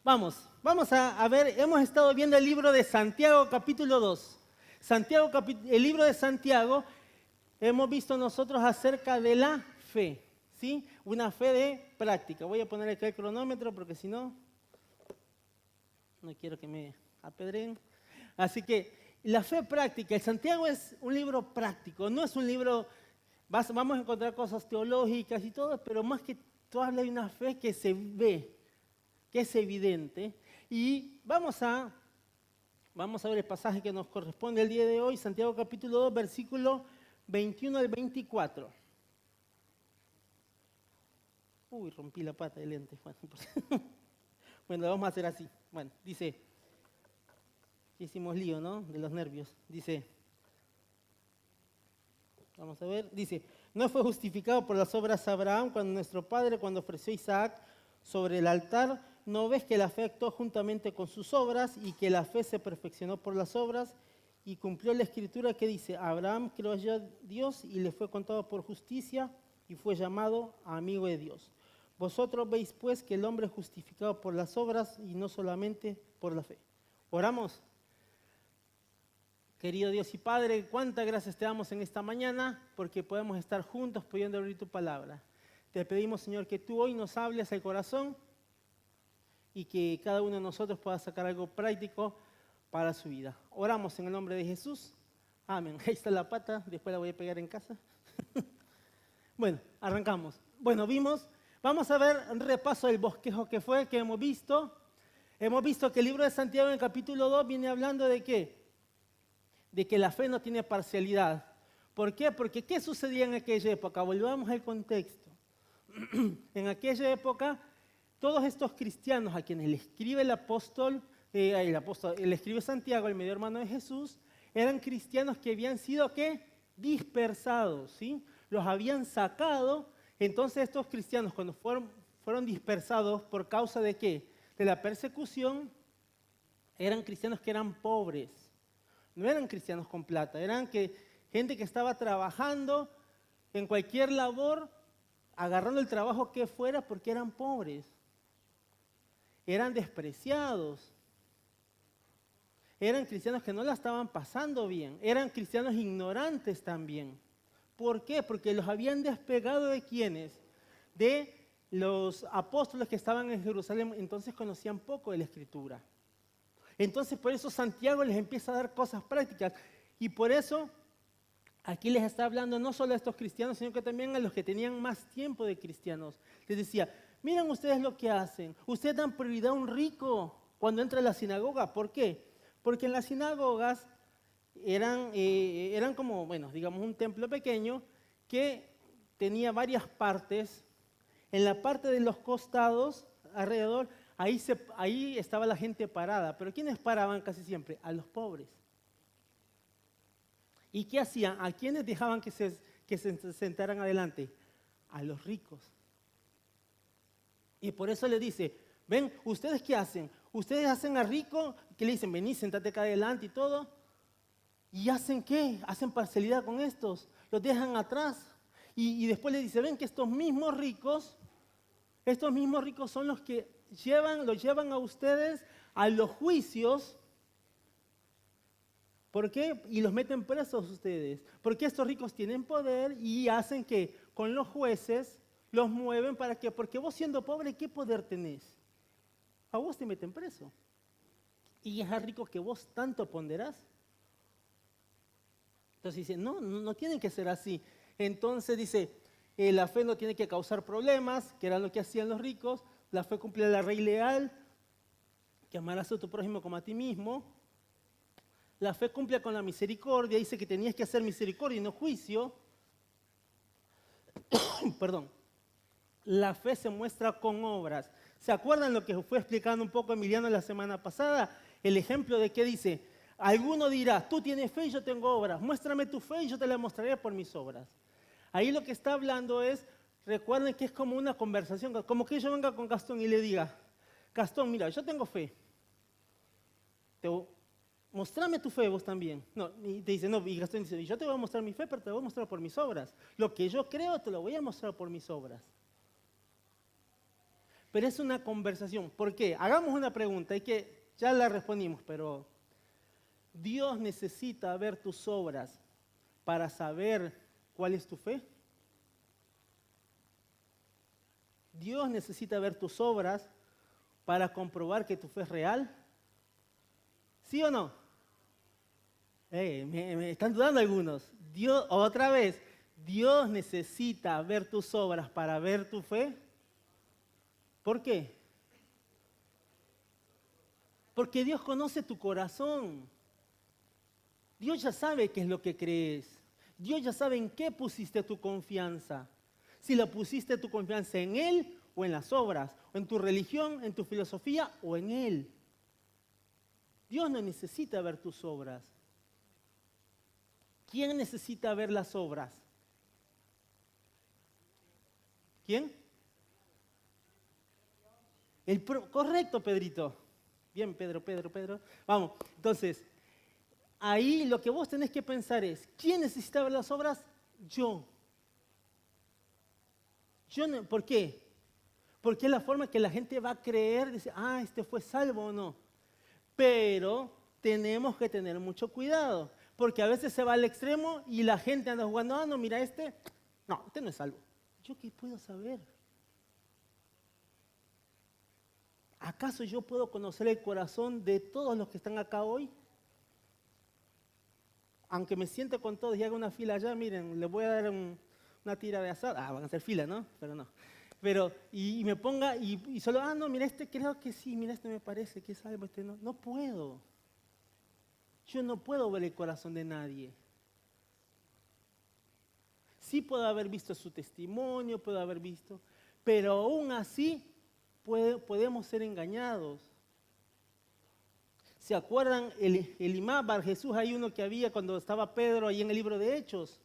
Vamos a ver, hemos estado viendo el libro de Santiago capítulo 2. El libro de Santiago, hemos visto nosotros acerca de la fe, ¿sí? Una fe de práctica. Voy a poner acá el cronómetro porque si no, no quiero que me apedreen. Así que la fe práctica, el Santiago es un libro práctico, no es un libro, vamos a encontrar cosas teológicas y todo, pero más que todo habla de una fe que se ve, que es evidente. Y vamos a ver el pasaje que nos corresponde el día de hoy, Santiago capítulo 2, versículo 21 al 24. Uy, rompí la pata del lente. Bueno, lo vamos a hacer así. Bueno, dice, hicimos lío, ¿no? De los nervios. Dice, vamos a ver, dice, no fue justificado por las obras Abraham cuando nuestro padre, cuando ofreció a Isaac sobre el altar. ¿No ves que la fe actuó juntamente con sus obras y que la fe se perfeccionó por las obras? Y cumplió la escritura que dice, Abraham creyó a Dios y le fue contado por justicia y fue llamado amigo de Dios. Vosotros veis pues que el hombre es justificado por las obras y no solamente por la fe. Oramos. Querido Dios y Padre, cuántas gracias te damos en esta mañana porque podemos estar juntos pudiendo abrir tu palabra. Te pedimos, Señor, que tú hoy nos hables al corazón y que cada uno de nosotros pueda sacar algo práctico para su vida. Oramos en el nombre de Jesús. Amén. Ahí está la pata, después la voy a pegar en casa. Bueno, arrancamos. Bueno, vamos a ver un repaso del bosquejo que hemos visto. Hemos visto que el libro de Santiago en el capítulo 2 viene hablando de ¿qué? De que la fe no tiene parcialidad. ¿Por qué? Porque ¿qué sucedía en aquella época? Volvamos al contexto. En aquella época, todos estos cristianos a quienes le escribe el apóstol, le escribe Santiago, el medio hermano de Jesús, eran cristianos que habían sido ¿qué? Dispersados, ¿sí? Los habían sacado. Entonces estos cristianos cuando fueron dispersados por causa de ¿qué? De la persecución, eran cristianos que eran pobres. No eran cristianos con plata, eran gente que estaba trabajando en cualquier labor, agarrando el trabajo que fuera porque eran pobres. Eran despreciados. Eran cristianos que no la estaban pasando bien. Eran cristianos ignorantes también. ¿Por qué? Porque los habían despegado ¿de quiénes? De los apóstoles que estaban en Jerusalén, entonces conocían poco de la Escritura. Entonces por eso Santiago les empieza a dar cosas prácticas. Y por eso aquí les está hablando no solo a estos cristianos, sino que también a los que tenían más tiempo de cristianos. Les decía, miren ustedes lo que hacen. Ustedes dan prioridad a un rico cuando entra a la sinagoga. ¿Por qué? Porque en las sinagogas eran como, bueno, digamos un templo pequeño que tenía varias partes. En la parte de los costados, alrededor, ahí estaba la gente parada. Pero ¿quiénes paraban casi siempre? A los pobres. ¿Y qué hacían? ¿A quiénes dejaban que se sentaran adelante? A los ricos. Y por eso le dice, ven, ¿ustedes qué hacen? Ustedes hacen a rico, que le dicen, vení, sentate acá adelante y todo. ¿Y hacen qué? Hacen parcialidad con estos. Los dejan atrás. Y después le dice, ven que estos mismos ricos son los que los llevan a ustedes a los juicios. ¿Por qué? Y los meten presos ustedes. Porque estos ricos tienen poder y hacen que con los jueces los mueven para que, porque vos siendo pobre, ¿qué poder tenés? A vos te meten preso. Y es al rico que vos tanto ponderás. Entonces dice, no tienen que ser así. Entonces dice, la fe no tiene que causar problemas, que era lo que hacían los ricos. La fe cumple la ley leal, que amarás a tu prójimo como a ti mismo. La fe cumple con la misericordia, dice que tenías que hacer misericordia y no juicio. Perdón. La fe se muestra con obras. ¿Se acuerdan lo que fue explicando un poco Emiliano la semana pasada? El ejemplo de que dice, alguno dirá, tú tienes fe y yo tengo obras, muéstrame tu fe y yo te la mostraré por mis obras. Ahí lo que está hablando es, recuerden que es como una conversación, como que yo venga con Gastón y le diga, Gastón, mira, yo tengo fe. Mostrame tu fe vos también. No, y te dice, no, y Gastón dice, yo te voy a mostrar mi fe, pero te voy a mostrar por mis obras. Lo que yo creo te lo voy a mostrar por mis obras. Pero es una conversación. ¿Por qué? Hagamos una pregunta, ya la respondimos, pero ¿Dios necesita ver tus obras para saber cuál es tu fe? ¿Dios necesita ver tus obras para comprobar que tu fe es real? ¿Sí o no? Me están dudando algunos. Dios, otra vez, ¿Dios necesita ver tus obras para ver tu fe? ¿Por qué? Porque Dios conoce tu corazón. Dios ya sabe qué es lo que crees. Dios ya sabe en qué pusiste tu confianza. Si la pusiste tu confianza en Él o en las obras, o en tu religión, en tu filosofía o en Él. Dios no necesita ver tus obras. ¿Quién necesita ver las obras? ¿Quién? Correcto, Pedrito. Bien, Pedro. Vamos, entonces, ahí lo que vos tenés que pensar es, ¿quién necesita ver las obras? Yo. ¿Por qué? Porque es la forma que la gente va a creer, dice, este fue salvo o no. Pero tenemos que tener mucho cuidado, porque a veces se va al extremo y la gente anda jugando, no, mira este no es salvo. ¿Yo qué puedo saber? ¿Acaso yo puedo conocer el corazón de todos los que están acá hoy? Aunque me siente con todos y haga una fila allá, miren, les voy a dar una tira de asado. Van a hacer fila, ¿no? Pero no. Y me ponga, y solo, no, mira, este creo que sí, mira, este me parece que es salvo, este no. No puedo. Yo no puedo ver el corazón de nadie. Sí puedo haber visto su testimonio, puedo haber visto, pero aún así podemos ser engañados. ¿Se acuerdan el imán Bar Jesús? Hay uno que había cuando estaba Pedro ahí en el libro de Hechos.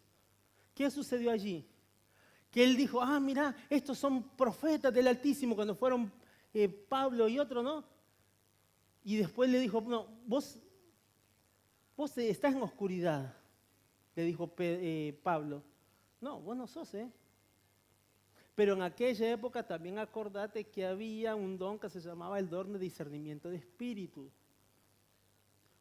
¿Qué sucedió allí? Que él dijo, mira, estos son profetas del Altísimo, cuando fueron Pablo y otro, ¿no? Y después le dijo, no, vos estás en oscuridad, le dijo Pablo. No, vos no sos, ¿eh? Pero en aquella época también acordate que había un don que se llamaba el don de discernimiento de espíritu.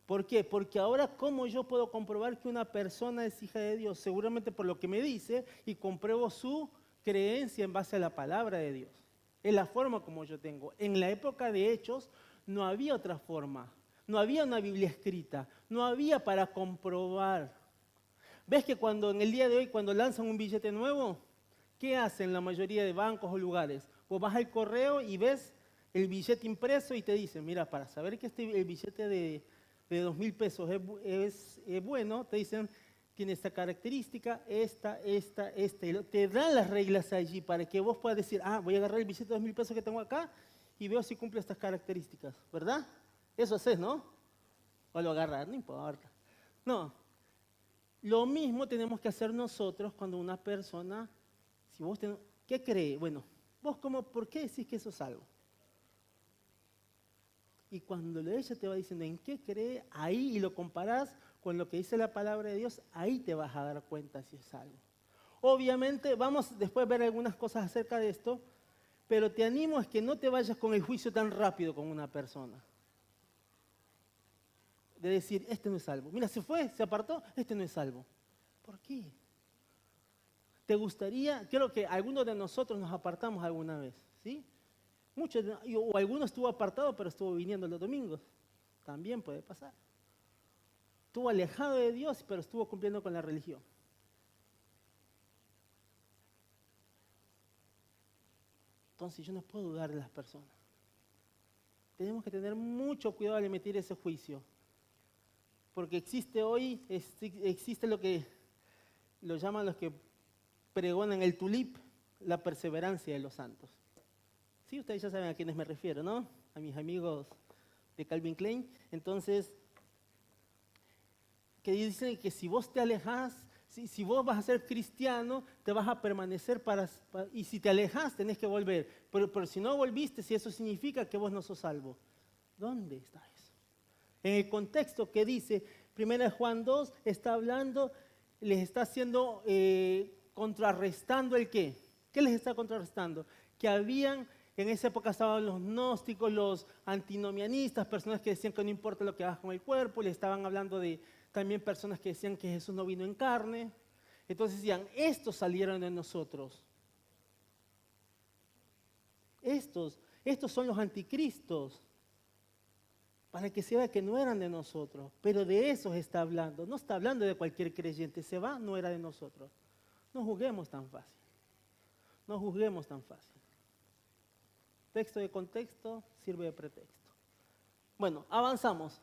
¿Por qué? Porque ahora, ¿cómo yo puedo comprobar que una persona es hija de Dios? Seguramente por lo que me dice y compruebo su creencia en base a la palabra de Dios. Es la forma como yo tengo. En la época de Hechos no había otra forma. No había una Biblia escrita. No había para comprobar. ¿Ves que en el día de hoy, cuando lanzan un billete nuevo, qué hacen la mayoría de bancos o lugares? Vos vas al correo y ves el billete impreso y te dicen, mira, para saber que el billete de 2.000 pesos es bueno, te dicen, tiene esta característica, esta, y te dan las reglas allí para que vos puedas decir, voy a agarrar el billete de 2.000 pesos que tengo acá y veo si cumple estas características, ¿verdad? Eso haces, ¿no? O lo agarras, no importa. No. Lo mismo tenemos que hacer nosotros cuando una persona, ¿qué cree? Bueno, vos ¿por qué decís que eso es algo? Y cuando ella te va diciendo en qué cree, ahí y lo comparás con lo que dice la palabra de Dios, ahí te vas a dar cuenta si es algo. Obviamente, vamos después a ver algunas cosas acerca de esto, pero te animo a que no te vayas con el juicio tan rápido con una persona. De decir, este no es salvo. Mira, se fue, se apartó, este no es salvo. ¿Por qué? ¿Te gustaría? Creo que algunos de nosotros nos apartamos alguna vez, ¿sí? Muchos, o alguno estuvo apartado, pero estuvo viniendo los domingos. También puede pasar. Estuvo alejado de Dios, pero estuvo cumpliendo con la religión. Entonces yo no puedo dudar de las personas. Tenemos que tener mucho cuidado al emitir ese juicio. Porque existe lo que lo llaman los que pregonan el tulip, la perseverancia de los santos. Sí, ustedes ya saben a quiénes me refiero, ¿no? A mis amigos de Calvin Klein. Entonces, que dicen que si vos te alejás, si vos vas a ser cristiano, te vas a permanecer y si te alejás, tenés que volver. Pero si no volviste, si eso significa que vos no sos salvo. ¿Dónde está eso? En el contexto que dice, 1 Juan 2, está hablando, les está haciendo, contrarrestando el qué. ¿Qué les está contrarrestando? Que habían En esa época estaban los gnósticos, los antinomianistas, personas que decían que no importa lo que hagas con el cuerpo, le estaban hablando de también personas que decían que Jesús no vino en carne. Entonces decían, estos salieron de nosotros. Estos son los anticristos. Para que se vea que no eran de nosotros. Pero de esos está hablando. No está hablando de cualquier creyente. Se va, no era de nosotros. No juzguemos tan fácil. No juzguemos tan fácil. Texto de contexto sirve de pretexto. Bueno, avanzamos.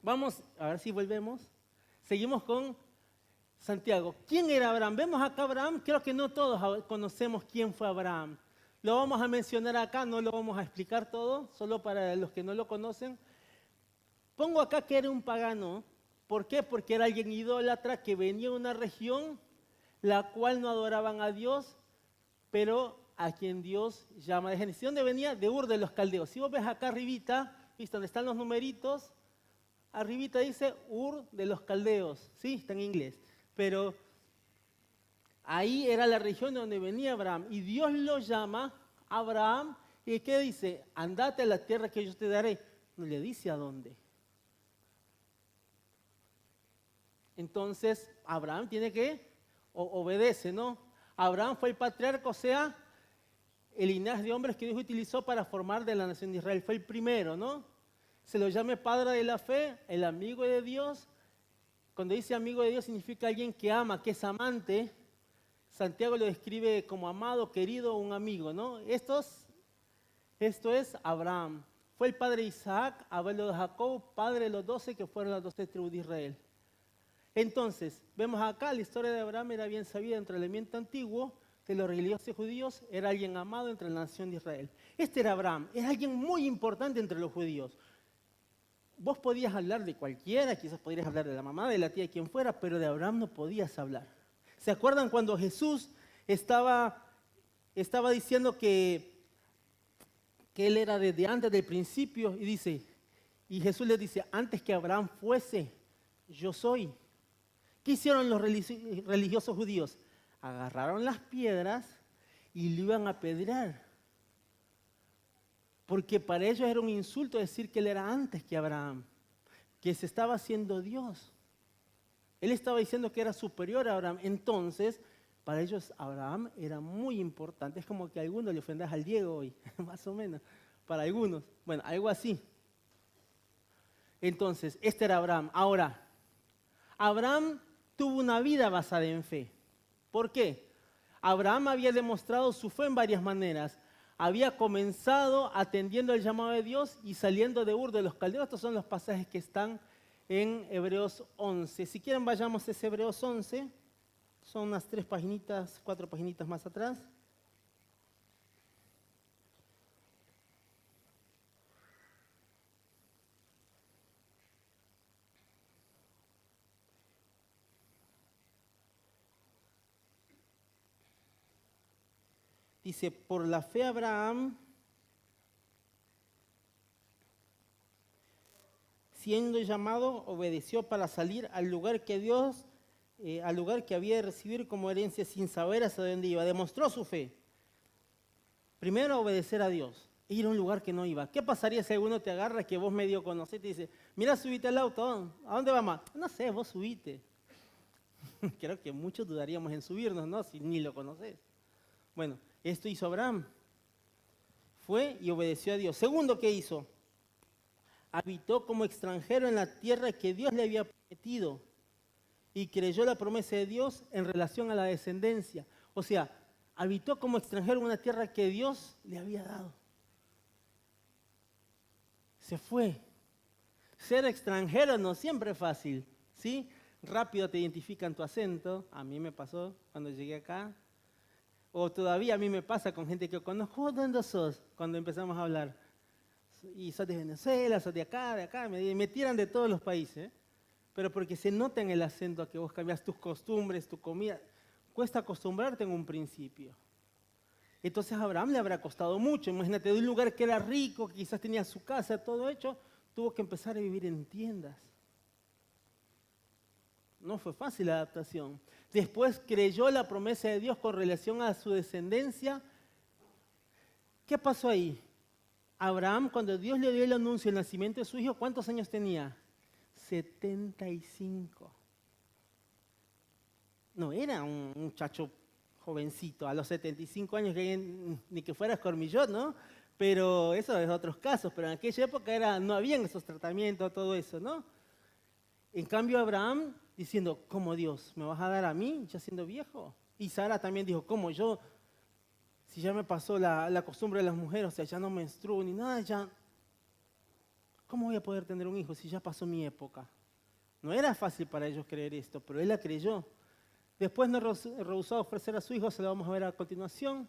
Vamos, a ver si volvemos. Seguimos con Santiago. ¿Quién era Abraham? Vemos acá a Abraham. Creo que no todos conocemos quién fue Abraham. Lo vamos a mencionar acá, no lo vamos a explicar todo, solo para los que no lo conocen. Pongo acá que era un pagano. ¿Por qué? Porque era alguien idólatra que venía de una región la cual no adoraban a Dios, pero a quien Dios llama de Génesis. ¿De dónde venía? De Ur de los Caldeos. Si vos ves acá arribita, ¿viste dónde están los numeritos? Arribita dice Ur de los Caldeos, ¿sí? Está en inglés. Pero ahí era la región donde venía Abraham. Y Dios lo llama Abraham. ¿Y qué dice? Andate a la tierra que yo te daré. No le dice a dónde. Entonces, Abraham tiene que obedece, ¿no? Abraham fue el patriarca, o sea, el linaje de hombres que Dios utilizó para formar de la nación de Israel. Fue el primero, ¿no? Se lo llama padre de la fe, el amigo de Dios. Cuando dice amigo de Dios significa alguien que ama, que es amante. Santiago lo describe como amado, querido, un amigo, ¿no? Esto es Abraham. Fue el padre de Isaac, abuelo de Jacob, padre de los 12 que fueron las 12 tribus de Israel. Entonces, vemos acá la historia de Abraham era bien sabida entre el ambiente antiguo, de los religiosos judíos, era alguien amado entre la nación de Israel. Este era Abraham, era alguien muy importante entre los judíos. Vos podías hablar de cualquiera, quizás podrías hablar de la mamá, de la tía, de quien fuera, pero de Abraham no podías hablar. ¿Se acuerdan cuando Jesús estaba diciendo que él era desde antes del principio? Y Jesús le dice, antes que Abraham fuese, yo soy. ¿Qué hicieron los religiosos judíos? Agarraron las piedras y lo iban a apedrear. Porque para ellos era un insulto decir que él era antes que Abraham, que se estaba haciendo Dios. Él estaba diciendo que era superior a Abraham. Entonces, para ellos Abraham era muy importante. Es como que a algunos le ofendas al Diego hoy, más o menos, para algunos. Bueno, algo así. Entonces, este era Abraham. Ahora, Abraham tuvo una vida basada en fe. ¿Por qué? Abraham había demostrado su fe en varias maneras. Había comenzado atendiendo el llamado de Dios y saliendo de Ur de los Caldeos. Estos son los pasajes que están en Hebreos 11. Si quieren vayamos a ese Hebreos 11. Son unas 4 paginitas más atrás. Dice, por la fe Abraham, siendo llamado, obedeció para salir al lugar que Dios, al lugar que había de recibir como herencia sin saber hacia dónde iba. Demostró su fe. Primero, obedecer a Dios. Ir a un lugar que no iba. ¿Qué pasaría si alguno te agarra que vos medio conocés y te dice, mira, subite al auto, ¿a dónde vamos? No sé, vos subite. Creo que muchos dudaríamos en subirnos, ¿no? Si ni lo conocés. Bueno, esto hizo Abraham. Fue y obedeció a Dios. Segundo, ¿qué hizo? Habitó como extranjero en la tierra que Dios le había prometido y creyó la promesa de Dios en relación a la descendencia. O sea, habitó como extranjero en una tierra que Dios le había dado. Se fue. Ser extranjero no siempre es fácil, ¿sí? Rápido te identifican tu acento. A mí me pasó cuando llegué acá. O todavía a mí me pasa con gente que conozco. ¿Dónde sos? Cuando empezamos a hablar. Y sos de Venezuela, sos de acá. Me tiran de todos los países. Pero porque se nota en el acento que vos cambias tus costumbres, tu comida. Cuesta acostumbrarte en un principio. Entonces a Abraham le habrá costado mucho. Imagínate, de un lugar que era rico, que quizás tenía su casa, todo hecho, tuvo que empezar a vivir en tiendas. No fue fácil la adaptación. Después creyó la promesa de Dios con relación a su descendencia. ¿Qué pasó ahí? Abraham, cuando Dios le dio el anuncio del nacimiento de su hijo, ¿cuántos años tenía? 75. No era un muchacho jovencito, a los 75 años, ni que fuera escormillot, ¿no? Pero eso es otros casos, pero en aquella época no habían esos tratamientos, todo eso, ¿no? En cambio Abraham diciendo, ¿cómo Dios? ¿Me vas a dar a mí ya siendo viejo? Y Sara también dijo, ¿cómo yo? Si ya me pasó la costumbre de las mujeres, o sea, ya no menstruo ni nada, ya... ¿Cómo voy a poder tener un hijo si ya pasó mi época? No era fácil para ellos creer esto, pero él la creyó. Después no rehusó a ofrecer a su hijo, se lo vamos a ver a continuación.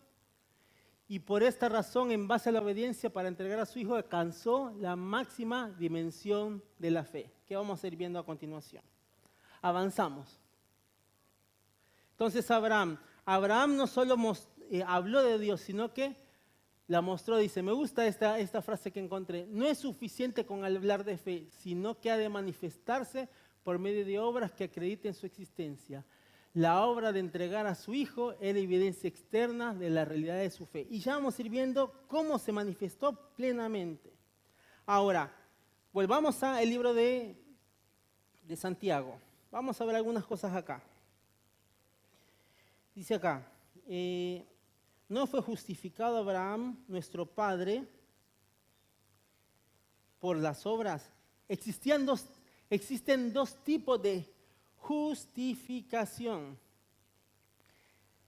Y por esta razón, en base a la obediencia para entregar a su hijo, alcanzó la máxima dimensión de la fe, que vamos a ir viendo a continuación. Avanzamos. Entonces Abraham no solo habló de Dios, sino que la mostró. Dice, me gusta esta frase que encontré. No es suficiente con hablar de fe, sino que ha de manifestarse por medio de obras que acrediten su existencia. La obra de entregar a su hijo era evidencia externa de la realidad de su fe. Y ya vamos a ir viendo cómo se manifestó plenamente. Ahora, volvamos al libro de Santiago. Vamos a ver algunas cosas acá. Dice acá, no fue justificado Abraham, nuestro padre, por las obras. Existen dos tipos de justificación.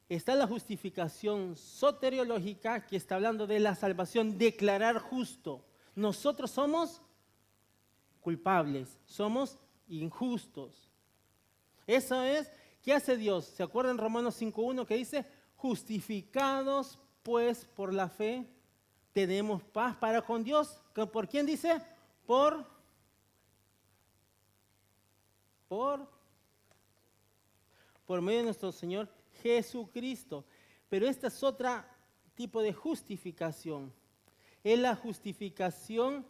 Está la justificación soteriológica, que está hablando de la salvación, declarar justo. Nosotros somos culpables, somos injustos. Eso es, ¿qué hace Dios? ¿Se acuerdan Romanos 5.1 que dice? Justificados pues por la fe, tenemos paz para con Dios. ¿Por quién dice? Por medio de nuestro Señor Jesucristo. Pero este es otro tipo de justificación. Es la justificación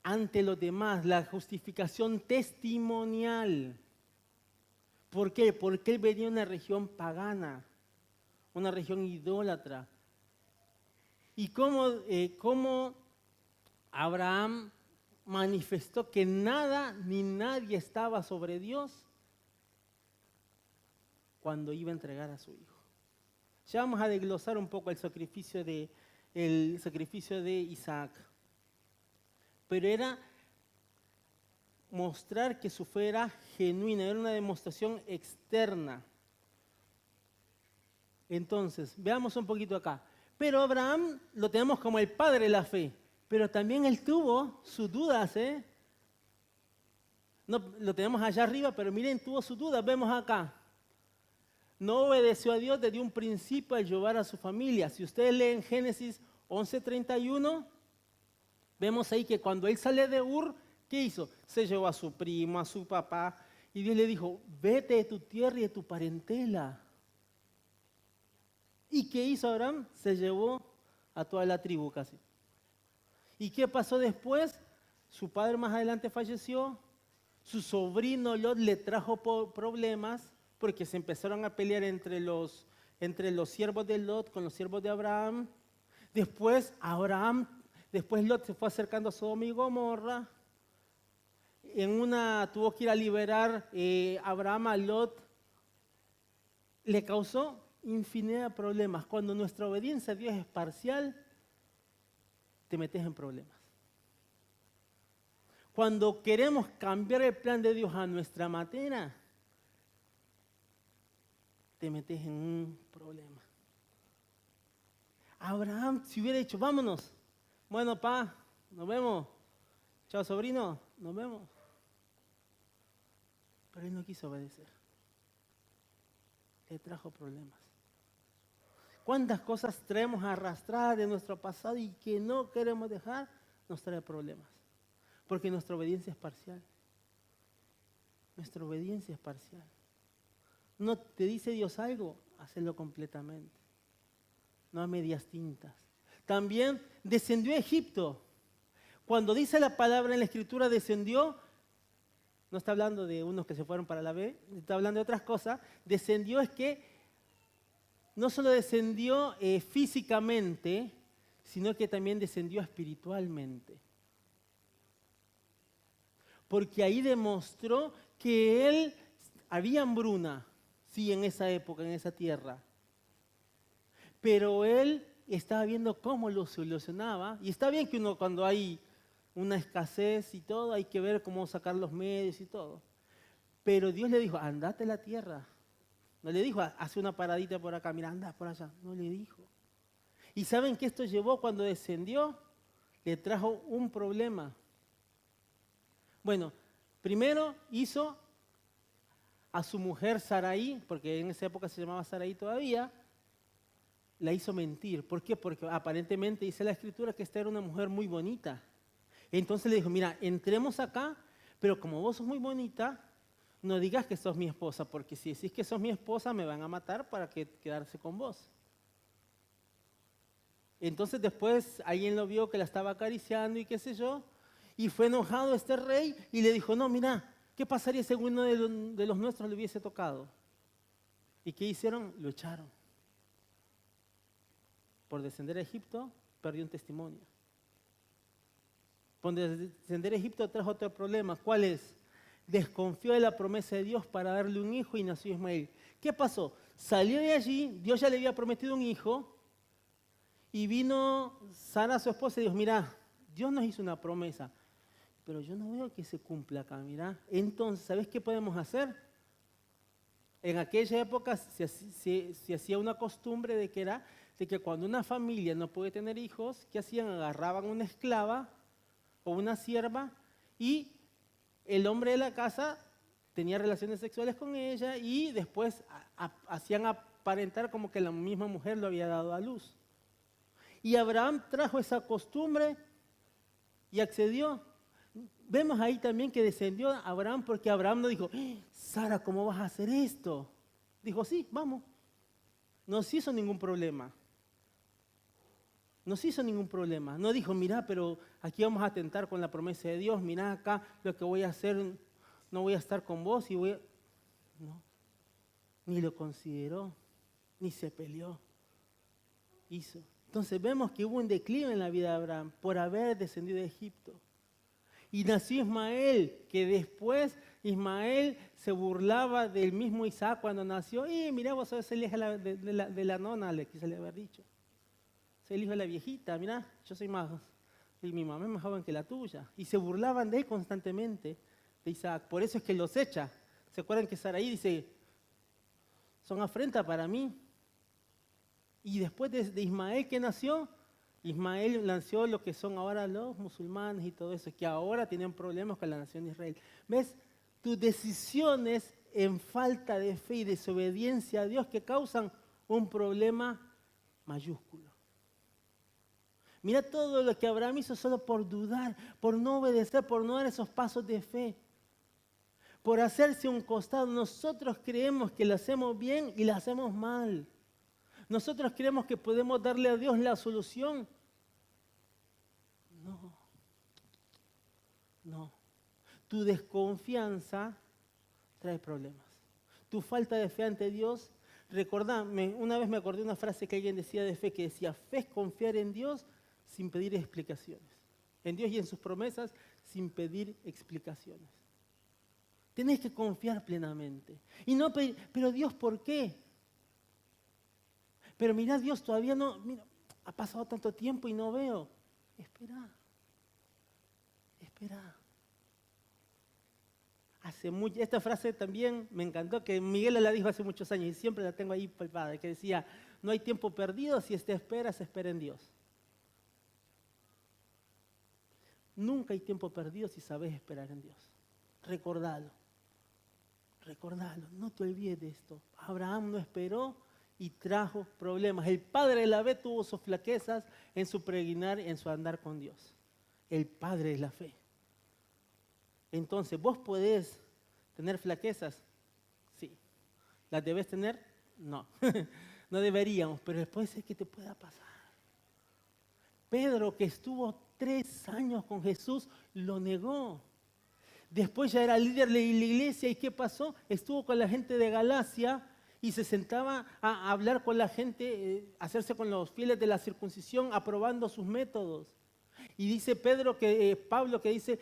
ante los demás, la justificación testimonial. ¿Por qué? Porque él venía de una región pagana, una región idólatra. Y cómo Abraham manifestó que nada ni nadie estaba sobre Dios cuando iba a entregar a su hijo. Ya vamos a desglosar un poco el sacrificio de Isaac. Pero era mostrar que su fe era genuina, era una demostración externa. Entonces, veamos un poquito acá. Pero Abraham lo tenemos como el padre de la fe, pero también él tuvo sus dudas, ¿eh? No, lo tenemos allá arriba, pero miren, tuvo sus dudas, vemos acá. No obedeció a Dios desde un principio al llevar a su familia. Si ustedes leen Génesis 11:31, vemos ahí que cuando él sale de Ur, ¿qué hizo? Se llevó a su primo, a su papá, y Dios le dijo, vete de tu tierra y de tu parentela. ¿Y qué hizo Abraham? Se llevó a toda la tribu casi. ¿Y qué pasó después? Su padre más adelante falleció, su sobrino Lot le trajo problemas, porque se empezaron a pelear entre los siervos de Lot con los siervos de Abraham. Después Lot se fue acercando a Sodoma y Gomorra. Tuvo que ir a liberar Abraham a Lot. Le causó infinidad de problemas. Cuando nuestra obediencia a Dios es parcial, te metes en problemas. Cuando queremos cambiar el plan de Dios a nuestra manera, te metes en un problema. Abraham, si hubiera dicho, vámonos. Bueno, pa, nos vemos. Chao, sobrino, nos vemos. Pero él no quiso obedecer. Le trajo problemas. ¿Cuántas cosas traemos arrastradas de nuestro pasado y que no queremos dejar? Nos trae problemas. Porque nuestra obediencia es parcial. Nuestra obediencia es parcial. No te dice Dios algo, hazlo completamente. No a medias tintas. También descendió a Egipto. Cuando dice la palabra en la Escritura descendió, no está hablando de unos que se fueron para la B, está hablando de otras cosas. Descendió es que no solo descendió físicamente, sino que también descendió espiritualmente. Porque ahí demostró que él, había hambruna, sí, en esa época, en esa tierra. Pero él estaba viendo cómo lo solucionaba. Y está bien que uno cuando hay una escasez y todo, hay que ver cómo sacar los medios y todo. Pero Dios le dijo, andate a la tierra. No le dijo, hace una paradita por acá, mira, anda por allá. No le dijo. ¿Y saben qué esto llevó cuando descendió? Le trajo un problema. Bueno, primero hizo a su mujer Sarai, porque en esa época se llamaba Sarai todavía, la hizo mentir. ¿Por qué? Porque aparentemente dice la escritura que esta era una mujer muy bonita. Entonces le dijo, mira, entremos acá, pero como vos sos muy bonita, no digas que sos mi esposa, porque si decís que sos mi esposa me van a matar para quedarse con vos. Entonces después alguien lo vio que la estaba acariciando y qué sé yo, y fue enojado este rey y le dijo, no, mira, ¿qué pasaría si uno de los nuestros le hubiese tocado? ¿Y qué hicieron? Lo echaron. Por descender a Egipto, perdió un testimonio. Por descender a Egipto trajo otro problema. ¿Cuál es? Desconfió de la promesa de Dios para darle un hijo y nació Ismael. ¿Qué pasó? Salió de allí, Dios ya le había prometido un hijo, y vino Sara, su esposa, y dijo, mira, Dios nos hizo una promesa, pero yo no veo que se cumpla acá, mira. Entonces, ¿sabes qué podemos hacer? En aquella época se hacía una costumbre de que cuando una familia no puede tener hijos, ¿qué hacían? Agarraban una esclava o una sierva y el hombre de la casa tenía relaciones sexuales con ella y después hacían aparentar como que la misma mujer lo había dado a luz. Y Abraham trajo esa costumbre y accedió. Vemos ahí también que descendió Abraham porque Abraham no dijo, Sara, ¿cómo vas a hacer esto? Dijo, sí, vamos. No se hizo ningún problema. No se hizo ningún problema. No dijo, mira, pero aquí vamos a atentar con la promesa de Dios. Mira acá lo que voy a hacer, no voy a estar con vos y voy a... No, ni lo consideró, ni se peleó. Hizo. Entonces vemos que hubo un declive en la vida de Abraham por haber descendido de Egipto. Y nació Ismael, que después Ismael se burlaba del mismo Isaac cuando nació. Mirá, vos sos el hijo de la nona, le quise haber dicho. Soy el hijo de la viejita, mirá, yo soy más. Y mi mamá es más joven que la tuya. Y se burlaban de él constantemente, de Isaac. Por eso es que los echa. ¿Se acuerdan que Sarai dice, son afrenta para mí? Y después de Ismael que nació, Ismael nació lo que son ahora los musulmanes y todo eso, que ahora tienen problemas con la nación de Israel. ¿Ves? Tus decisiones en falta de fe y desobediencia a Dios que causan un problema mayúsculo. Mira todo lo que Abraham hizo solo por dudar, por no obedecer, por no dar esos pasos de fe. Por hacerse un costado. Nosotros creemos que lo hacemos bien y lo hacemos mal. Nosotros creemos que podemos darle a Dios la solución. No. Tu desconfianza trae problemas. Tu falta de fe ante Dios, recordame, una vez me acordé una frase que alguien decía de fe, que decía, fe es confiar en Dios sin pedir explicaciones. En Dios y en sus promesas sin pedir explicaciones. Tenés que confiar plenamente. Y no pedir, pero Dios, ¿por qué? Pero mirá, Dios todavía no, mira, ha pasado tanto tiempo y no veo. Espera. Esta frase también me encantó, que Miguel la dijo hace muchos años y siempre la tengo ahí palpada, que decía, no hay tiempo perdido, si te esperas, espera en Dios. Nunca hay tiempo perdido si sabes esperar en Dios. Recordalo, no te olvides de esto. Abraham no esperó y trajo problemas. El padre de la fe tuvo sus flaquezas en su peregrinar, en su andar con Dios. El padre de la fe. Entonces, ¿vos podés tener flaquezas? Sí. ¿Las debes tener? No. No deberíamos, pero después es que te pueda pasar. Pedro, que estuvo 3 años con Jesús, lo negó. Después ya era líder de la iglesia, ¿y qué pasó? Estuvo con la gente de Galacia Y se sentaba a hablar con la gente, hacerse con los fieles de la circuncisión, aprobando sus métodos. Y dice Pablo que dice,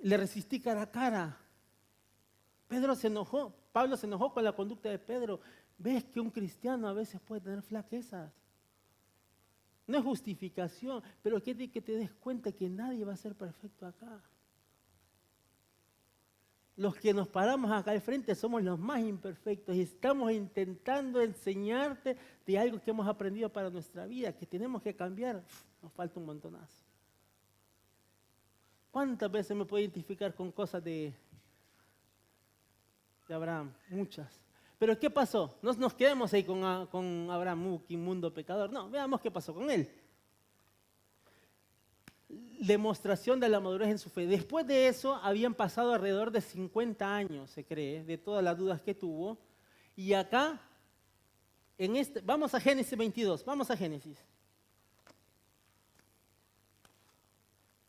le resistí cara a cara. Pablo se enojó con la conducta de Pedro. Ves que un cristiano a veces puede tener flaquezas. No es justificación, pero que te des cuenta que nadie va a ser perfecto acá. Los que nos paramos acá al frente somos los más imperfectos y estamos intentando enseñarte de algo que hemos aprendido para nuestra vida, que tenemos que cambiar. Nos falta un montonazo. ¿Cuántas veces me puedo identificar con cosas de Abraham? Muchas. Pero ¿qué pasó? No nos quedemos ahí con Abraham, que inmundo pecador. No, veamos qué pasó con él. Demostración de la madurez en su fe. Después de eso habían pasado alrededor de 50 años, se cree, de todas las dudas que tuvo. Y acá, vamos a Génesis 22, vamos a Génesis.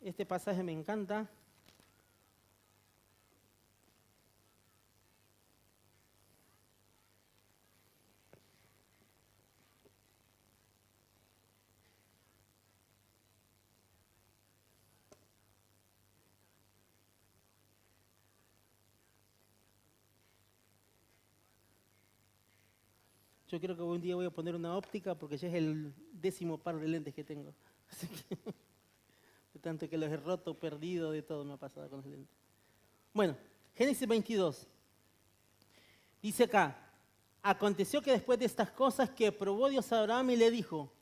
Este pasaje me encanta. Yo creo que un día voy a poner una óptica porque ya es el 10º par de lentes que tengo. Así que, de tanto que los he roto, perdido, de todo me ha pasado con los lentes. Bueno, Génesis 22. Dice acá, aconteció que después de estas cosas que probó Dios a Abraham y le dijo,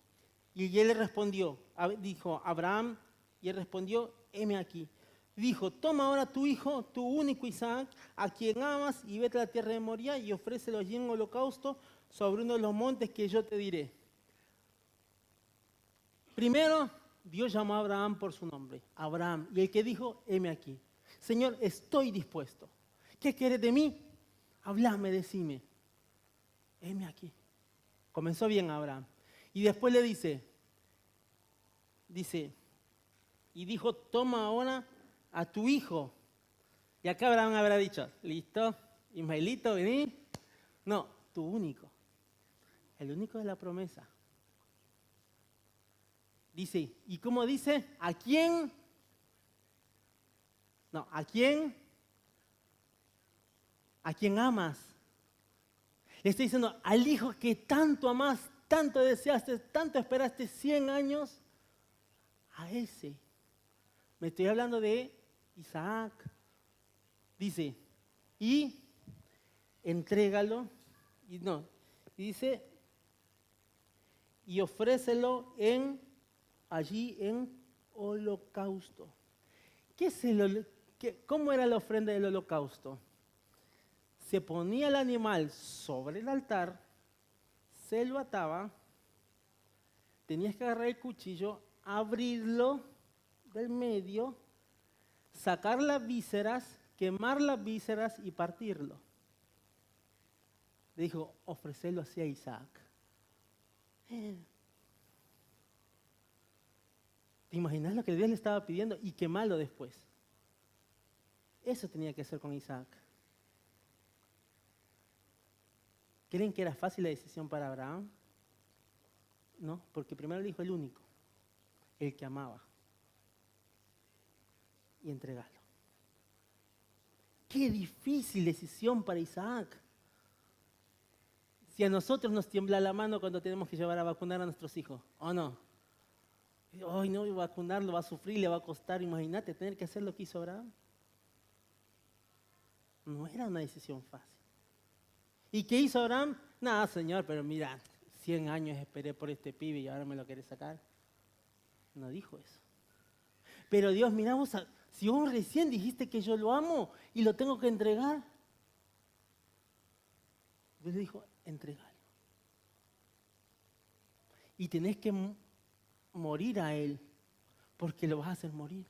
y él le respondió, dijo Abraham, y él respondió, heme aquí. Dijo, toma ahora tu hijo, tu único Isaac, a quien amas, y vete a la tierra de Moría y ofrécelo allí en holocausto sobre uno de los montes que yo te diré. Primero, Dios llamó a Abraham por su nombre, Abraham, y el que dijo, heme aquí. Señor, estoy dispuesto. ¿Qué quieres de mí? Háblame, decime. Heme aquí. Comenzó bien Abraham. Y después le dice, y dijo, toma ahora a tu hijo. Y acá Abraham habrá dicho, listo, Ismaelito, vení. No, tu único. El único de la promesa. Dice, ¿y cómo dice? ¿A quién? No, ¿a quién? ¿A quién amas? Le estoy diciendo, al hijo que tanto amas, tanto deseaste, tanto esperaste 100 años, a ese. Me estoy hablando de Isaac. Dice, y entrégalo, dice, y ofrécelo allí en holocausto. ¿Cómo era la ofrenda del holocausto? Se ponía el animal sobre el altar, se lo ataba, tenías que agarrar el cuchillo, abrirlo del medio, sacar las vísceras, quemar las vísceras y partirlo. Le dijo, ofrecerlo así a Isaac. ¿Te imaginas lo que Dios le estaba pidiendo? Y quemarlo después. Eso tenía que hacer con Isaac. ¿Creen que era fácil la decisión para Abraham? No, porque primero le dijo el único, el que amaba. Y entregarlo. Qué difícil decisión para Isaac. Si a nosotros nos tiembla la mano cuando tenemos que llevar a vacunar a nuestros hijos, ¿o no? Ay, no, vacunarlo va a sufrir, le va a costar. Imagínate tener que hacer lo que hizo Abraham. No era una decisión fácil. ¿Y qué hizo Abraham? Nada, Señor, pero mira, 100 años esperé por este pibe y ahora me lo querés sacar. No dijo eso. Pero Dios, mira vos, si vos recién dijiste que yo lo amo y lo tengo que entregar. Dios le dijo, entregalo. Y tenés que morir a él, porque lo vas a hacer morir.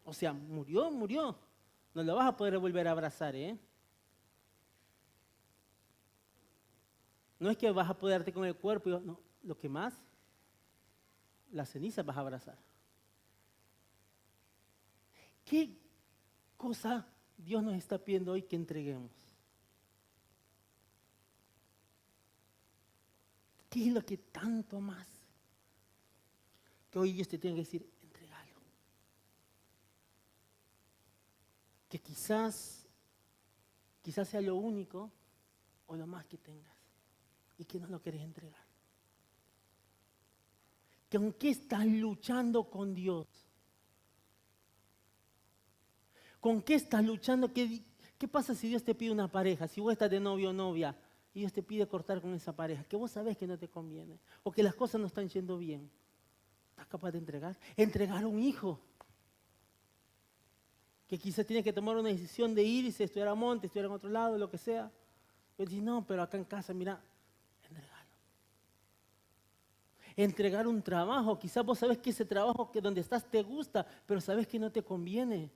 O sea, murió. No lo vas a poder volver a abrazar, ¿eh? No es que vas a poderte con el cuerpo, no, lo que más, las cenizas vas a abrazar. ¿Qué cosa Dios nos está pidiendo hoy que entreguemos? ¿Qué es lo que tanto más? Que hoy Dios te tiene que decir, entregalo. Que quizás sea lo único o lo más que tengas y que no lo querés entregar. Que aunque estás luchando con Dios, ¿con qué estás luchando? ¿Qué pasa si Dios te pide una pareja? Si vos estás de novio o novia y Dios te pide cortar con esa pareja, que vos sabés que no te conviene o que las cosas no están yendo bien. ¿Estás capaz de entregar? Entregar a un hijo que quizás tiene que tomar una decisión de irse, estudiar a monte, estudiar en otro lado, lo que sea. Yo digo, no, pero acá en casa, mira, entregalo. Entregar un trabajo, quizás vos sabés que ese trabajo que donde estás te gusta, pero sabés que no te conviene,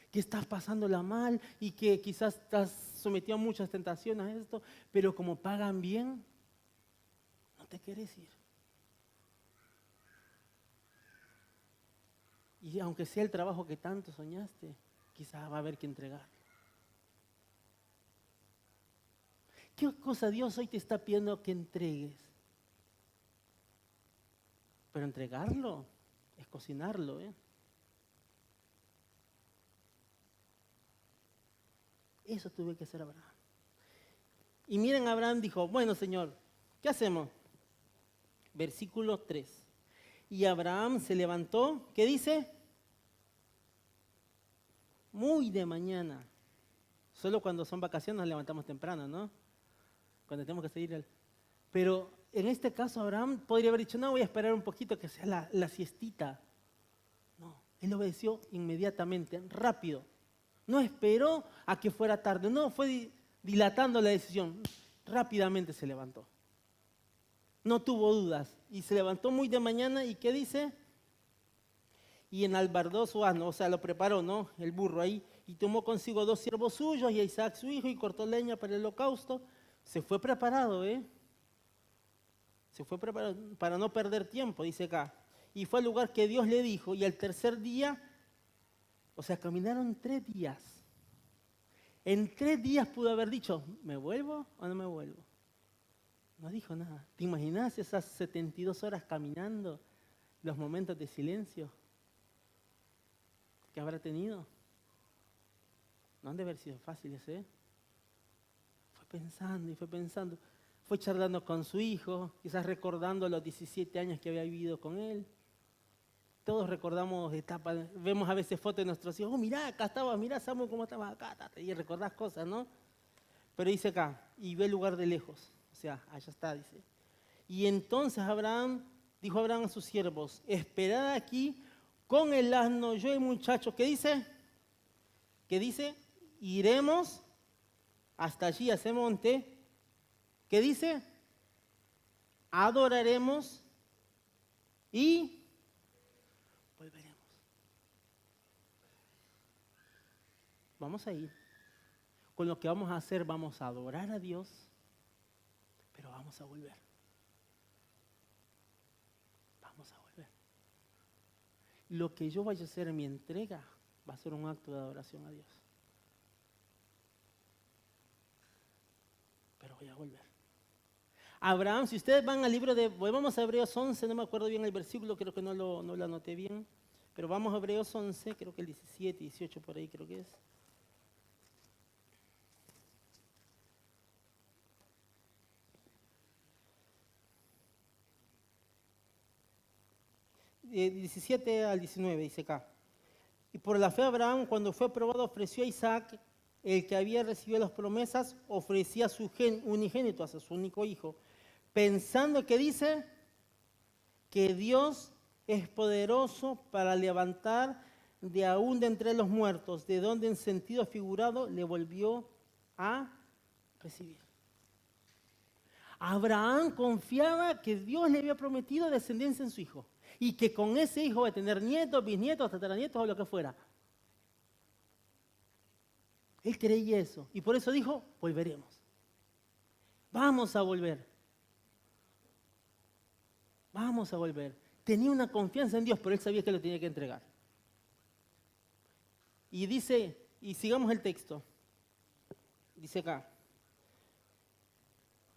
que estás pasándola mal y que quizás estás sometido a muchas tentaciones a esto, pero como pagan bien, no te querés ir. Y aunque sea el trabajo que tanto soñaste, quizás va a haber que entregar. ¿Qué cosa Dios hoy te está pidiendo que entregues? Pero entregarlo es cocinarlo, ¿eh? Eso tuve que hacer Abraham. Y miren, Abraham dijo, bueno, Señor, ¿qué hacemos? Versículo 3. Y Abraham se levantó, ¿qué dice? Muy de mañana. Solo cuando son vacaciones nos levantamos temprano, ¿no? Cuando tenemos que seguir. Pero en este caso Abraham podría haber dicho, no, voy a esperar un poquito que sea la siestita. No, él obedeció inmediatamente, rápido. No esperó a que fuera tarde, no, fue dilatando la decisión. Rápidamente se levantó. No tuvo dudas y se levantó muy de mañana y ¿qué dice? Y enalbardó su asno, o sea, lo preparó, ¿no? El burro ahí. Y tomó consigo 2 siervos suyos y a Isaac su hijo y cortó leña para el holocausto. Se fue preparado, ¿eh? Se fue preparado para no perder tiempo, dice acá. Y fue al lugar que Dios le dijo y al tercer día, o sea, caminaron 3 días. En 3 días pudo haber dicho, ¿me vuelvo o no me vuelvo? No dijo nada. ¿Te imaginas esas 72 horas caminando, los momentos de silencio que habrá tenido? No han de haber sido fáciles, ¿eh? Fue pensando y fue pensando. Fue charlando con su hijo, quizás recordando los 17 años que había vivido con él. Todos recordamos etapas, vemos a veces fotos de nuestros hijos. Oh, mirá, acá estabas, mirá, Samu, cómo estabas acá. Y recordás cosas, ¿no? Pero dice acá, y ve el lugar de lejos. O sea, allá está, dice. Y entonces dijo Abraham a sus siervos, esperad aquí con el asno, yo y muchachos. ¿Qué dice? ¿Qué dice? Iremos hasta allí, a ese monte. ¿Qué dice? Adoraremos y volveremos. Vamos a ir. Con lo que vamos a hacer, vamos a adorar a Dios, pero vamos a volver. Vamos a volver. Lo que yo vaya a hacer en mi entrega va a ser un acto de adoración a Dios. Pero voy a volver. Abraham, si ustedes van al libro de, vamos a Hebreos 11, no me acuerdo bien el versículo, creo que no lo anoté bien, pero vamos a Hebreos 11, creo que el 17, 18 por ahí creo que es. De 17 al 19 dice acá. Y por la fe Abraham, cuando fue probado, ofreció a Isaac, el que había recibido las promesas, ofrecía a su unigénito, a su único hijo, pensando que dice que Dios es poderoso para levantar de aún de entre los muertos, de donde en sentido figurado le volvió a recibir. Abraham confiaba que Dios le había prometido descendencia en su hijo y que con ese hijo va a tener nietos, bisnietos, tataranietos o lo que fuera. Él creía eso y por eso dijo, volveremos. Vamos a volver. Vamos a volver. Tenía una confianza en Dios, pero él sabía que lo tenía que entregar. Y dice, y sigamos el texto. Dice acá.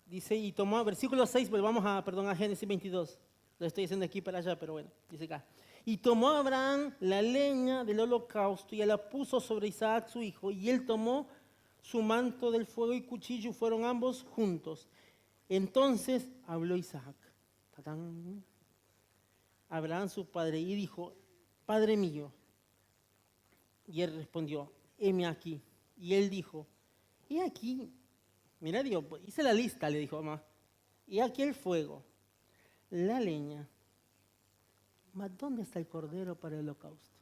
Dice, y tomó, versículo 6, volvamos a Génesis 22. Lo estoy diciendo aquí para allá, pero bueno, dice acá. Y tomó Abraham la leña del holocausto y la puso sobre Isaac su hijo, y él tomó su manto del fuego y cuchillo, y fueron ambos juntos. Entonces habló Isaac, ¡tatán!, Abraham su padre, y dijo, Padre mío. Y él respondió, heme aquí. Y él dijo, he aquí, mira Dios, hice la lista, le dijo mamá, y aquí el fuego, la leña, mas ¿dónde está el cordero para el holocausto?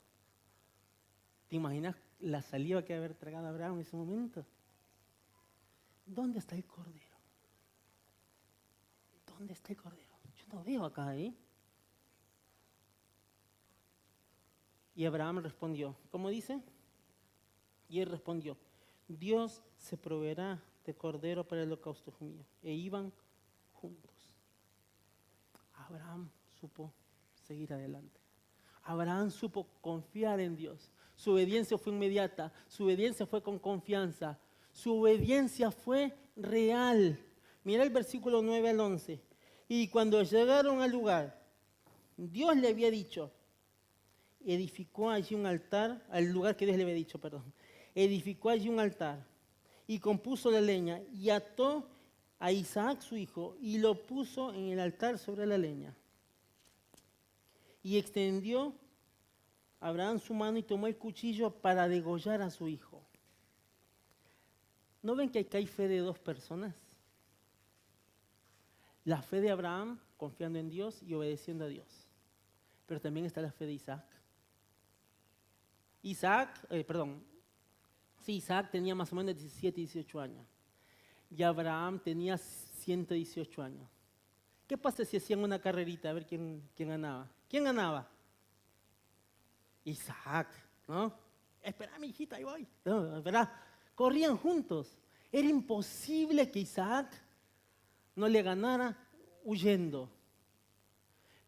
¿Te imaginas la saliva que haber tragado Abraham en ese momento? ¿Dónde está el cordero? ¿Dónde está el cordero? Yo no veo acá, ¿eh? Y Abraham respondió, ¿cómo dice? Y él respondió, Dios se proveerá de cordero para el holocausto mío. E iban juntos. Abraham supo seguir adelante. Abraham supo confiar en Dios. Su obediencia fue inmediata, su obediencia fue con confianza, su obediencia fue real. Mira el versículo 9 al 11. Y cuando llegaron al lugar, Dios le había dicho, edificó allí un altar, al lugar que Dios le había dicho, perdón. Edificó allí un altar y compuso la leña y ató a Isaac su hijo y lo puso en el altar sobre la leña. Y extendió Abraham su mano y tomó el cuchillo para degollar a su hijo. ¿No ven que acá hay fe de dos personas? La fe de Abraham confiando en Dios y obedeciendo a Dios. Pero también está la fe de Isaac. Isaac tenía más o menos 17, 18 años. Y Abraham tenía 118 años. ¿Qué pasa si hacían una carrerita a ver quién ganaba? ¿Quién ganaba? Isaac, ¿no? Espera, mi hijita, ahí voy. No, espera. Corrían juntos. Era imposible que Isaac no le ganara huyendo.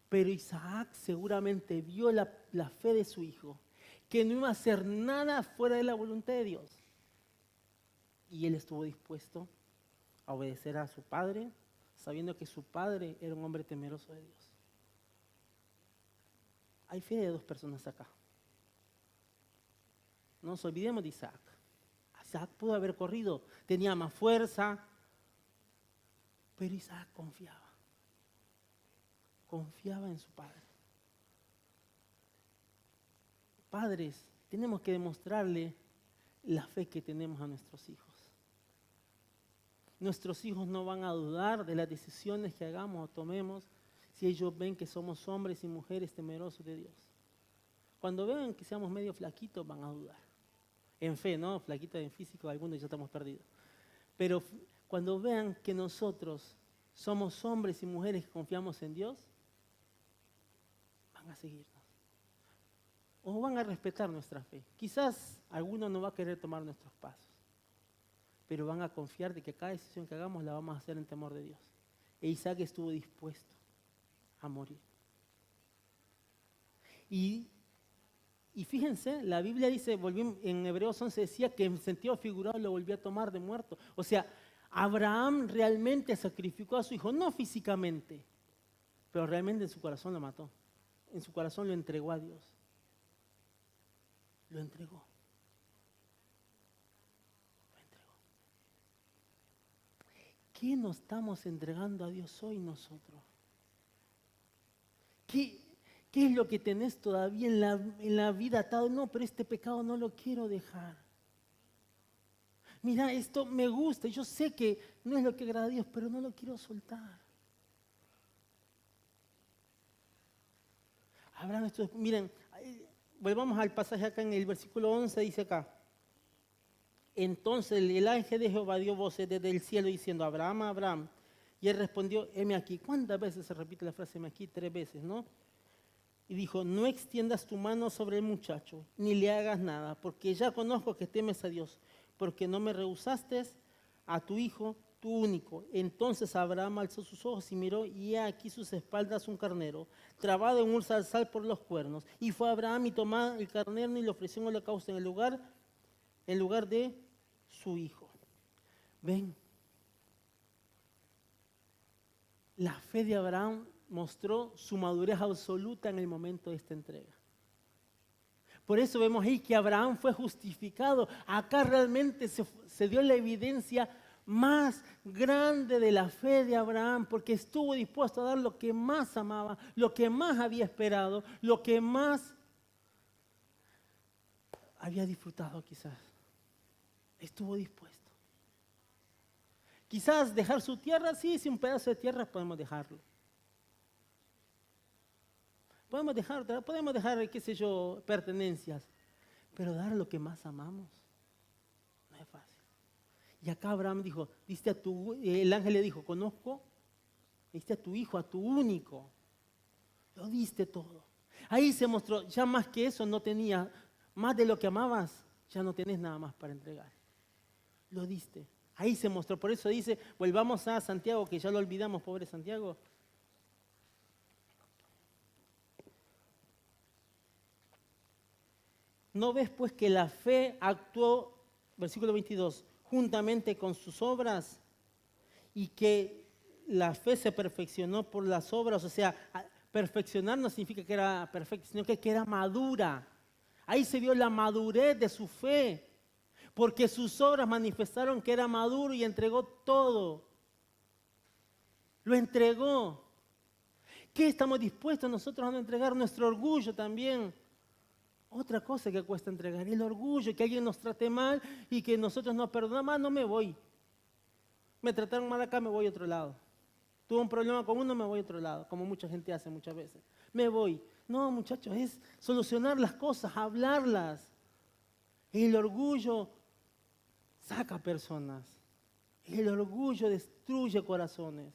Pero Isaac seguramente vio la fe de su hijo, que no iba a hacer nada fuera de la voluntad de Dios. Y él estuvo dispuesto a obedecer a su padre, sabiendo que su padre era un hombre temeroso de Dios. Hay fe de dos personas acá. No nos olvidemos de Isaac. Isaac pudo haber corrido, tenía más fuerza, pero Isaac confiaba. Confiaba en su padre. Padres, tenemos que demostrarle la fe que tenemos a nuestros hijos. Nuestros hijos no van a dudar de las decisiones que hagamos o tomemos si ellos ven que somos hombres y mujeres temerosos de Dios. Cuando vean que seamos medio flaquitos, van a dudar. En fe, ¿no? Flaquitos en físico, algunos ya estamos perdidos. Pero cuando vean que nosotros somos hombres y mujeres que confiamos en Dios, van a seguirnos. O van a respetar nuestra fe. Quizás alguno no va a querer tomar nuestros pasos, pero van a confiar de que cada decisión que hagamos la vamos a hacer en temor de Dios. E Isaac estuvo dispuesto a morir. Y fíjense, la Biblia dice, en Hebreos 11 decía que en sentido figurado lo volvió a tomar de muerto. O sea, Abraham realmente sacrificó a su hijo, no físicamente, pero realmente en su corazón lo mató. En su corazón lo entregó a Dios. Lo entregó. Lo entregó. ¿Qué nos estamos entregando a Dios hoy nosotros? ¿Qué es lo que tenés todavía en la vida atado? No, pero este pecado no lo quiero dejar. Mira, esto me gusta, yo sé que no es lo que agrada a Dios, pero no lo quiero soltar. Habrán estos, miren, volvamos al pasaje acá en el versículo 11, dice acá. Entonces el ángel de Jehová dio voces desde el cielo diciendo, Abraham, Abraham. Y él respondió, heme aquí. ¿Cuántas veces se repite la frase heme aquí? 3 veces, ¿no? Y dijo, no extiendas tu mano sobre el muchacho, ni le hagas nada, porque ya conozco que temes a Dios, porque no me rehusaste a tu hijo, tu único. Entonces Abraham alzó sus ojos y miró, y he aquí sus espaldas un carnero, trabado en un zarzal por los cuernos. Y fue Abraham y tomó el carnero y le ofreció un holocausto en lugar de su hijo. Ven. La fe de Abraham mostró su madurez absoluta en el momento de esta entrega. Por eso vemos ahí que Abraham fue justificado. Acá realmente se dio la evidencia más grande de la fe de Abraham, porque estuvo dispuesto a dar lo que más amaba, lo que más había esperado, lo que más había disfrutado quizás. Estuvo dispuesto. Quizás dejar su tierra, sí, un pedazo de tierra podemos dejarlo. Podemos dejar, qué sé yo, pertenencias, pero dar lo que más amamos no es fácil. Y acá Abraham dijo, el ángel le dijo, diste a tu hijo, a tu único, lo diste todo. Ahí se mostró, ya más que eso no tenía, más de lo que amabas, ya no tenés nada más para entregar. Lo diste. Ahí se mostró, por eso dice, volvamos a Santiago, que ya lo olvidamos, pobre Santiago. ¿No ves pues que la fe actuó, versículo 22, juntamente con sus obras y que la fe se perfeccionó por las obras? O sea, perfeccionar no significa que era perfecta, sino que era madura. Ahí se vio la madurez de su fe, porque sus obras manifestaron que era maduro y entregó todo. Lo entregó. ¿Qué estamos dispuestos nosotros a entregar? Nuestro orgullo también. Otra cosa que cuesta entregar, el orgullo, que alguien nos trate mal y que nosotros nos perdonamos, no me voy. Me trataron mal acá, me voy a otro lado. Tuve un problema con uno, me voy a otro lado, como mucha gente hace muchas veces. Me voy. No, muchachos, es solucionar las cosas, hablarlas. El orgullo saca personas. El orgullo destruye corazones.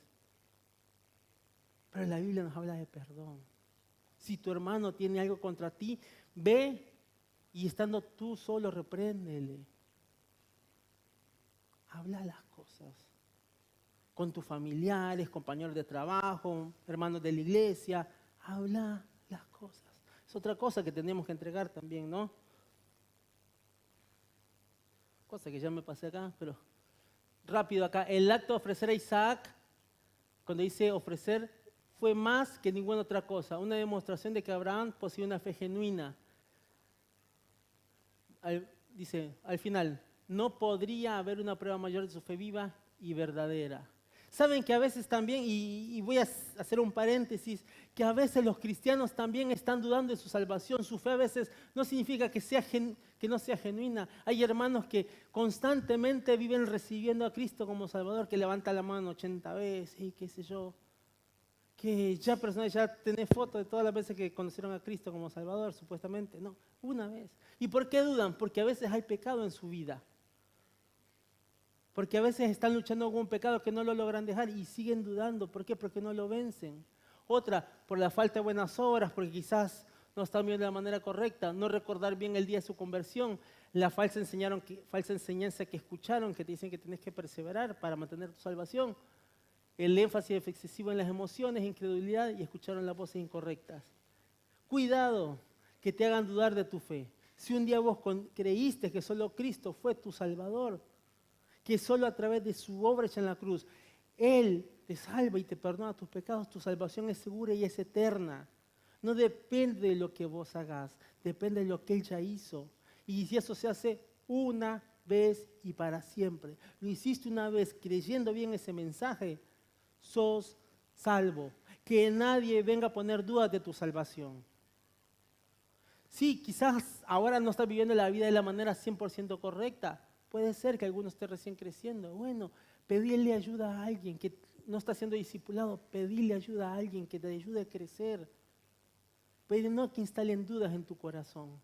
Pero la Biblia nos habla de perdón. Si tu hermano tiene algo contra ti, ve y estando tú solo, repréndele. Habla las cosas. Con tus familiares, compañeros de trabajo, hermanos de la iglesia. Habla las cosas. Es otra cosa que tenemos que entregar también, ¿no? Cosa que ya me pasé acá, pero rápido acá. El acto de ofrecer a Isaac, cuando dice ofrecer, fue más que ninguna otra cosa. Una demostración de que Abraham poseía una fe genuina. Dice, al final, no podría haber una prueba mayor de su fe viva y verdadera. Saben que a veces también, y voy a hacer un paréntesis, que a veces los cristianos también están dudando de su salvación. Su fe a veces no significa que no sea genuina. Hay hermanos que constantemente viven recibiendo a Cristo como Salvador, que levanta la mano 80 veces y qué sé yo. Que ya personas ya tenés fotos de todas las veces que conocieron a Cristo como Salvador, supuestamente. No, una vez. ¿Y por qué dudan? Porque a veces hay pecado en su vida. Porque a veces están luchando con un pecado que no lo logran dejar y siguen dudando. ¿Por qué? Porque no lo vencen. Otra, por la falta de buenas obras, porque quizás no están viendo de la manera correcta, no recordar bien el día de su conversión, la falsa enseñanza que escucharon, que te dicen que tienes que perseverar para mantener tu salvación. El énfasis excesivo en las emociones, incredulidad y escucharon las voces incorrectas. Cuidado que te hagan dudar de tu fe. Si un día vos creíste que solo Cristo fue tu Salvador, que solo a través de su obra hecha en la cruz, Él te salva y te perdona tus pecados, tu salvación es segura y es eterna. No depende de lo que vos hagas, depende de lo que Él ya hizo. Y si eso se hace una vez y para siempre, lo hiciste una vez creyendo bien ese mensaje, sos salvo. Que nadie venga a poner dudas de tu salvación. Sí, quizás ahora no estás viviendo la vida de la manera 100% correcta. Puede ser que alguno esté recién creciendo. Bueno, pedirle ayuda a alguien que no está siendo discipulado. Pedirle ayuda a alguien que te ayude a crecer. Pero no que instalen dudas en tu corazón.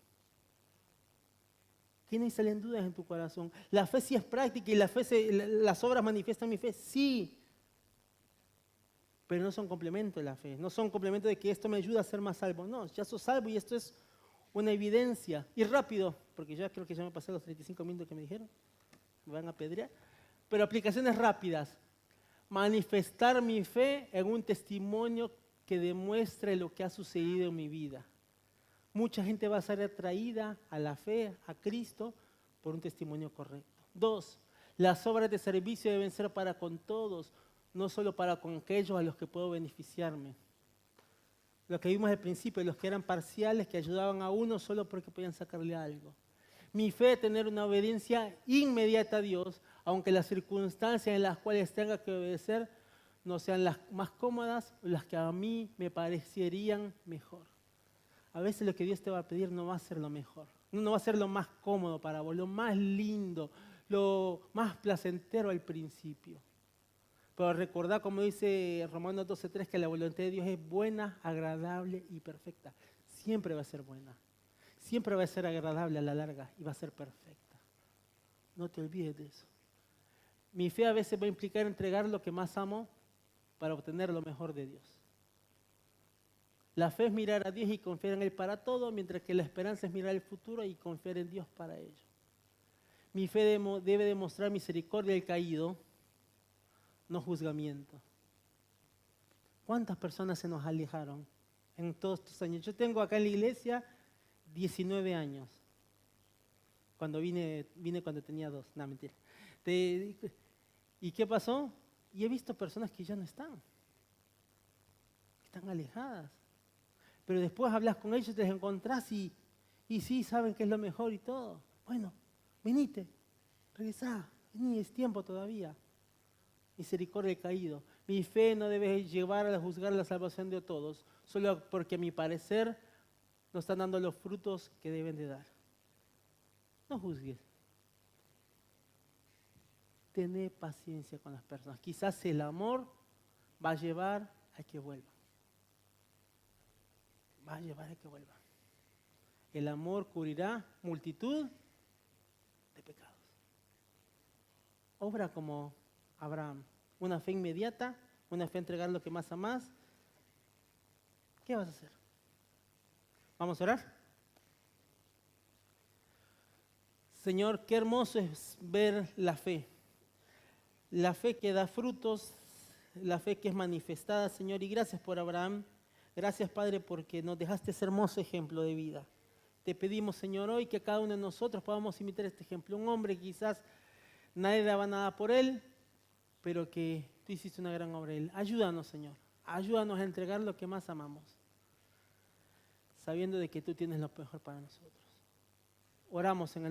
Que no instalen dudas en tu corazón. La fe sí es práctica y las obras manifiestan mi fe. Sí. Pero no son complemento de la fe, no son complemento de que esto me ayuda a ser más salvo. No, ya sos salvo y esto es una evidencia. Y rápido, porque ya creo que ya me pasé los 35 minutos que me dijeron, me van a apedrear. Pero aplicaciones rápidas. Manifestar mi fe en un testimonio que demuestre lo que ha sucedido en mi vida. Mucha gente va a ser atraída a la fe, a Cristo, por un testimonio correcto. 2, las obras de servicio deben ser para con todos. no solo para con aquellos a los que puedo beneficiarme. Lo que vimos al principio, los que eran parciales, que ayudaban a uno solo porque podían sacarle algo. Mi fe es tener una obediencia inmediata a Dios, aunque las circunstancias en las cuales tenga que obedecer no sean las más cómodas o las que a mí me parecerían mejor. A veces lo que Dios te va a pedir no va a ser lo mejor, no va a ser lo más cómodo para vos, lo más lindo, lo más placentero al principio. Pero recordad, como dice Romanos 12:3, que la voluntad de Dios es buena, agradable y perfecta. Siempre va a ser buena. Siempre va a ser agradable a la larga y va a ser perfecta. No te olvides de eso. Mi fe a veces va a implicar entregar lo que más amo para obtener lo mejor de Dios. La fe es mirar a Dios y confiar en Él para todo, mientras que la esperanza es mirar el futuro y confiar en Dios para ello. Mi fe debe demostrar misericordia al caído, no juzgamiento. ¿Cuántas personas se nos alejaron en todos estos años? Yo tengo acá en la iglesia 19 años. Cuando vine cuando tenía 2. No, mentira. ¿Y qué pasó? Y he visto personas que ya no están. Están alejadas. Pero después hablas con ellos, te les encontrás y sí, saben que es lo mejor y todo. Bueno, venite, regresá, vení, es tiempo todavía. Misericordia al caído. Mi fe no debe llevar a juzgar la salvación de todos, solo porque a mi parecer no están dando los frutos que deben de dar. No juzgues. Tené paciencia con las personas. Quizás el amor va a llevar a que vuelvan. Va a llevar a que vuelvan. El amor cubrirá multitud de pecados. Obra como Abraham. Una fe inmediata, una fe a entregar lo que más amás. ¿Qué vas a hacer? ¿Vamos a orar? Señor, qué hermoso es ver la fe. La fe que da frutos, la fe que es manifestada, Señor. Y gracias por Abraham. Gracias, Padre, porque nos dejaste ese hermoso ejemplo de vida. Te pedimos, Señor, hoy que cada uno de nosotros podamos imitar este ejemplo. Un hombre que quizás nadie daba nada por él, pero que tú hiciste una gran obra en él. Ayúdanos, Señor. Ayúdanos a entregar lo que más amamos, sabiendo de que tú tienes lo mejor para nosotros. Oramos en el